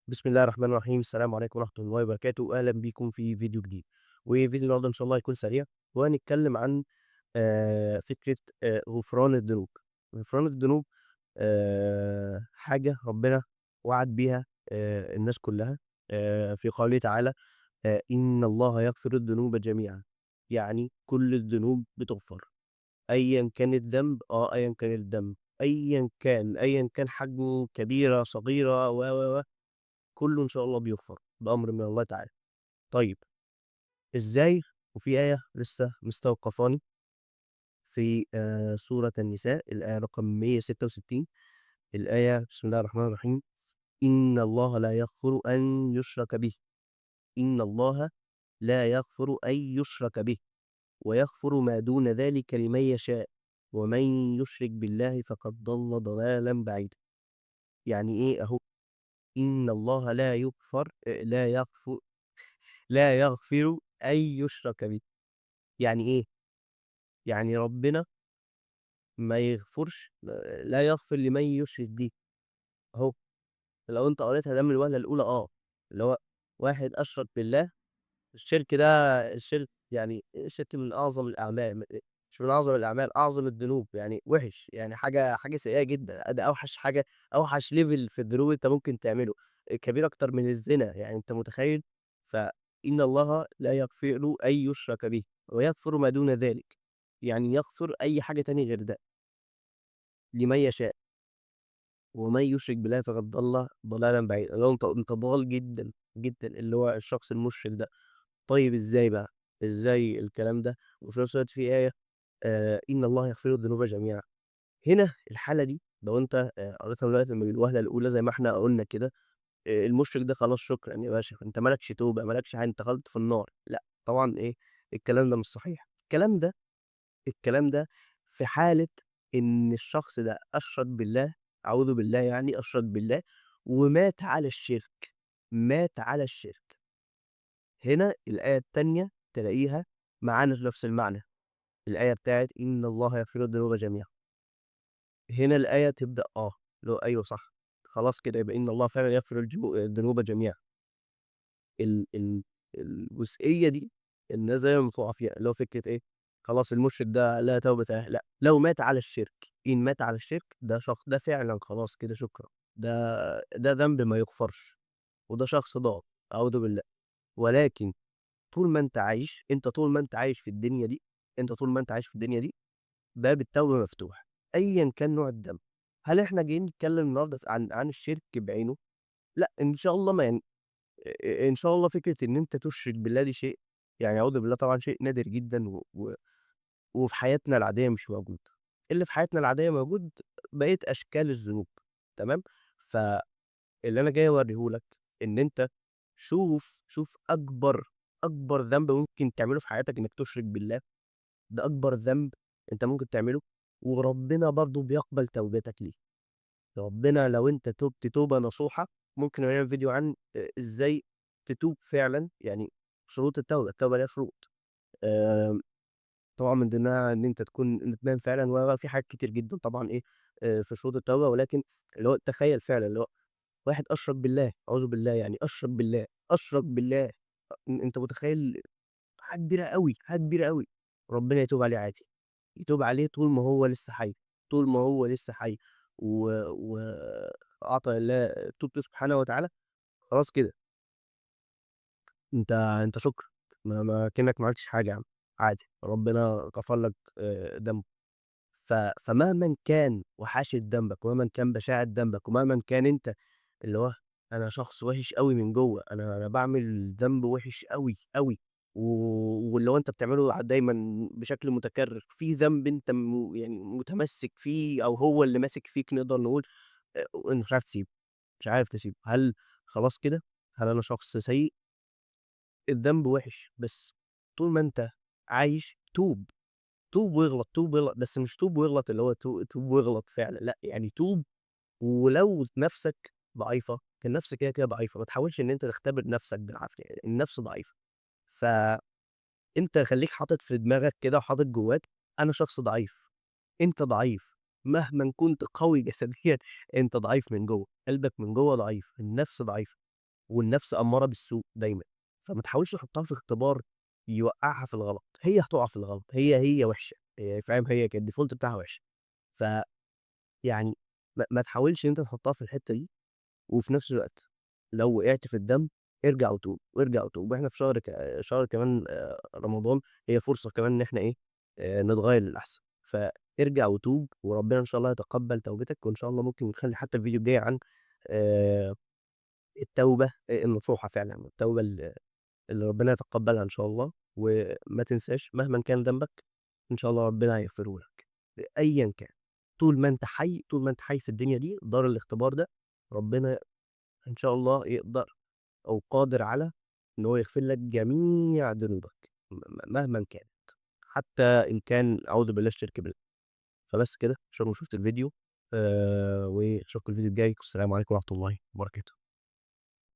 بسم الله الرحمن الرحيم، السلام عليكم ورحمة الله وبركاته، أهلا بيكم في فيديو جديد. وفيديو النهارده إن شاء الله هيكون سريع، وهنتكلم عن فكرة غفران الذنوب. غفران الذنوب حاجة ربنا وعد بيها الناس كلها في قوله تعالى: إن الله يغفر الذنوب جميعًا، يعني كل الذنوب بتغفر، أيًا كان الذنب أيًا كان الذنب، أيًا كان حجمه، كبيرة، صغيرة، و. كلّه إن شاء الله بيُغفر بأمر من الله تعالى. طيب إزاي؟ وفي آية لسه مستوقفاني في سورة النساء الآية رقم 166. الآية بسم الله الرحمن الرحيم: إن الله لا يغفر أن يُشرك به، إن الله لا يغفر أن يُشرك به، ويغفر ما دون ذلك لمن يشاء، ومن يشرك بالله فقد ضل ضلالا بعيدا. يعني إيه أهو؟ إن الله لا يغفر أن يُشرك به. يعني إيه؟ يعني ربنا ما يغفرش، لا يغفر لمن يشرك به. أهو لو أنت قريتها ده من الوهلة الأولى اللي هو واحد أشرك بالله. الشرك ده الشرك يعني الشرك من أعظم الأعمال، مش من أعظم الأعمال، أعظم الذنوب، يعني وِحِش، يعني حاجة سيئة جدًا، ده أوحش حاجة، أوحش level في الذنوب أنت ممكن تعمله، كبير أكتر من الزنا، يعني أنت متخيل؟ فإن الله لا يغفر أن يُشرك به، ويغفر ما دون ذلك، يعني يغفر أي حاجة تاني غير ده لمن يشاء، ومن يشرك بالله فقد ضل ضلالا بعيدا، اللي هو أنت ضال جدًا، جدًا، اللي هو الشخص المشرك ده. طيب إزاي بقى؟ إزاي الكلام ده؟ وفي نفس الوقت في آية إن الله يغفر الذنوب جميعًا. هنا الحالة دي لو أنت قريتها دلوقتي من الوهلة الأولى زي ما إحنا قُلنا كده، المشرك ده خلاص شكرًا يا باشا، أنت ما لكش توبة، ما لكش حاجة، أنت خالد في النار. لأ، طبعًا إيه، الكلام ده مش صحيح. الكلام ده في حالة إن الشخص ده أشرك بالله، أعوذ بالله يعني، أشرك بالله ومات على الشرك، مات على الشرك. هنا الآية التانية تلاقيها معانا في نفس المعنى، الآية بتاعة إن الله يغفر الذنوب جميعًا. هنا الآية تبدأ اللي هو أيوه صح، خلاص كده يبقى إن الله فعلًا يغفر الذنوب جميعًا. ال الجزئية دي الناس دايمًا بتقع فيها، اللي هو فكرة إيه، خلاص المشرك ده لا توبة له، لأ، لو مات على الشرك، إن مات على الشرك ده فعلًا خلاص كده شكرًا، ده ذنب ما يغفرش، وده شخص ضال، أعوذ بالله. ولكن طول ما أنت عايش، طول ما أنت عايش في الدنيا دي، طول ما أنت عايش في الدنيا دي، باب التوبة مفتوح، أيًا كان نوع الذنب. هل إحنا جايين نتكلم النهارده عن الشرك بعينه؟ لأ، إن شاء الله ما يعني إن شاء الله فكرة إن أنت تشرك بالله دي شيء، يعني أعوذ بالله طبعًا شيء نادر جدًا، وفي حياتنا العادية مش موجود. اللي في حياتنا العادية موجود بقية أشكال الذنوب، تمام؟ فاللي أنا جاي أوريه لك إن أنت شوف أكبر ذنب ممكن تعمله في حياتك إنك تشرك بالله، ده أكبر ذنب أنت ممكن تعمله، وربنا برضه بيقبل توبتك ليه. ربنا لو أنت تُبت توبة نصوحة، ممكن نعمل فيديو عن إزاي تتوب فعلًا، يعني شروط التوبة، التوبة ليها شروط. آآ طبعًا من ضمنها إن أنت تكون ندمان فعلًا، في حاجات كتير جدًا طبعًا إيه، في شروط التوبة، ولكن اللي هو تخيّل فعلًا اللي هو واحد أشرك بالله، أعوذ بالله يعني أشرك بالله، أنت متخيّل؟ حاجة كبيرة أوي، حاجة كبيرة أوي. ربنا يتوب عليه عادي، يتوب عليه طول ما هو لسه حي، طول ما هو لسه حي، و وأعطى الله توبته سبحانه وتعالى، خلاص كده أنت شكرًا، ما كأنك ما عملتش حاجة يا عم، عادي ربنا غفر لك ذنبك. فمهمًا كان وحاشة ذنبك، ومهمًا كان بشاعة ذنبك، ومهمًا كان أنت اللي هو أنا شخص وِحِش أوي من جوّه، أنا باعمل ذنب وِحِش أوي، أوي، واللي هو أنت بتعمله دايمًا بشكل متكرر، في ذنب أنت يعني متمسك فيه، أو هو اللي ماسك فيك نقدر نقول، وأنت مش عارف تسيبه، مش عارف تسيبه. هل خلاص كده؟ هل أنا شخص سيء؟ الذنب وِحِش، بس طول ما أنت عايش توب. توب واغلط، توب واغلط، بس مش توب واغلط اللي هو توب واغلط فعلًا، لأ، يعني توب ولو نَفْسك ضعيفة، النَفْس كده ضعيفة، ما تحاولش إن أنت تختبر نَفْسك بالعافية، النَفْس ضعيفة. فأنت خلّيك حاطط في دماغك كده وحاطط جواك أنا شخص ضعيف، أنت ضعيف، مهمًا كنت قوي جسديًا أنت ضعيف من جوّه، قلبك من جوّه ضعيف، النَفْس ضعيفة. والنفس أمارة بالسوء دايمًا، فما تحاولش تحطها في اختبار يوقّعها في الغلط، هي هتقع في الغلط، هي وحشة، فاهم، هي كده الdefault بتاعها وحشة، فيعني ما تحاولش إن أنت تحطها في الحتة دي، وفي نفس الوقت لو وقعت في الدَّم ارجع وتوب، وارجع وتوب، وإحنا في شهر كمان رمضان، هي فرصة كمان إن إحنا إيه، نتغيّر للأحسن، فارجع وتوب وربنا إن شاء الله يتقبّل توبتك، وإن شاء الله ممكن نخلّي حتى الفيديو الجاي عن آآ التوبة النصوحة فعلًا، التوبة اللي ربنا يتقبّلها إن شاء الله، وما تنساش مهمًا كان ذنبك إن شاء الله ربنا هيغفره لك، أيًا كان، طول ما أنت حي في الدنيا دي دار الاختبار ده، ربنا إن شاء الله يقدر أو قادر على إن هو يغفر لك جميع ذنوبك مهمًا كانت، حتى إن كان أعوذ بالله الشرك بالله. فبس كده، شكرًا إنك شُفت الفيديو، وأشوفكم الفيديو الجاي، والسلام عليكم ورحمة الله وبركاته.